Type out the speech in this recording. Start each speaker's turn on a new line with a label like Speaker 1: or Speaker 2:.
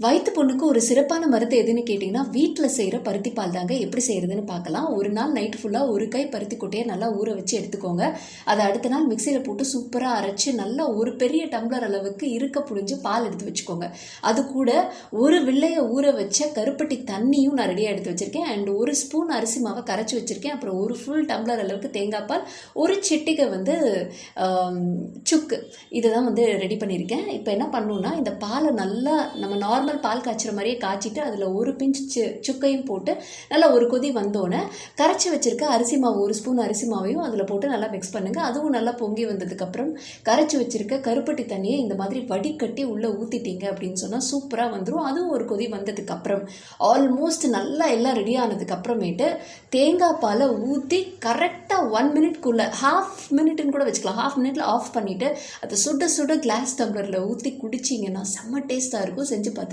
Speaker 1: வயிற்று புண்ணுக்கு ஒரு சிறப்பான மருந்து எதுன்னு கேட்டிங்கன்னா, வீட்டில் செய்கிற பருத்தி பால் தாங்க. எப்படி செய்கிறதுன்னு பார்க்கலாம். ஒரு நாள் நைட்டு ஃபுல்லாக ஒரு கை பருத்தி கொட்டையை நல்லா ஊற வச்சு எடுத்துக்கோங்க. அதை அடுத்த நாள் மிக்சியில் போட்டு சூப்பராக அரைச்சி நல்லா ஒரு பெரிய டம்ளர் அளவுக்கு இருக்க புழிஞ்சு பால் எடுத்து வச்சுக்கோங்க. அது கூட ஒரு வில்லையை ஊற வச்ச கருப்பட்டி தண்ணியும் நான் ரெடியாக எடுத்து வச்சுருக்கேன். அண்ட் ஒரு ஸ்பூன் அரிசி மாவை கரைச்சி வச்சுருக்கேன். அப்புறம் ஒரு ஃபுல் டம்ளர் அளவுக்கு தேங்காய் பால், ஒரு சிட்டிகை சுக்கு, இதை தான் ரெடி பண்ணியிருக்கேன். இப்போ என்ன பண்ணணுன்னா, இந்த பாலை நல்லா நம்ம நார்மல் பால் காய்ச்சுற மாதிரியே காய்ச்சிட்டு அதில் ஒரு பிஞ்ச் சுக்கையும் போட்டு நல்லா ஒரு கொதி வந்தோடனே கரைச்சி வச்சிருக்க அரிசி மாவு, ஒரு ஸ்பூன் அரிசி மாவையும் அதில் போட்டு நல்லா மிக்ஸ் பண்ணுங்கள். அதுவும் நல்லா பொங்கி வந்ததுக்கப்புறம் கரைச்சி வச்சிருக்க கருப்பட்டி தண்ணியை இந்த மாதிரி வடிகட்டி உள்ளே ஊற்றிட்டீங்க அப்படின்னு சொன்னால் சூப்பராக வந்துடும். அதுவும் ஒரு கொதி வந்ததுக்கப்புறம் ஆல்மோஸ்ட் நல்லா எல்லாம் ரெடி ஆனதுக்கப்புறமேட்டு தேங்காய் பாலை ஊற்றி கரெக்டாக 1 மினிட்குள்ளே, ½ மினிட்னு கூட வச்சுக்கலாம், ½ மினிட்ல ஆஃப் பண்ணிவிட்டு அதை சுட சுட கிளாஸ் டம்ளரில் ஊற்றி குடிச்சிங்கன்னா செம்ம டேஸ்ட்டாக இருக்கும். செஞ்சு பார்த்து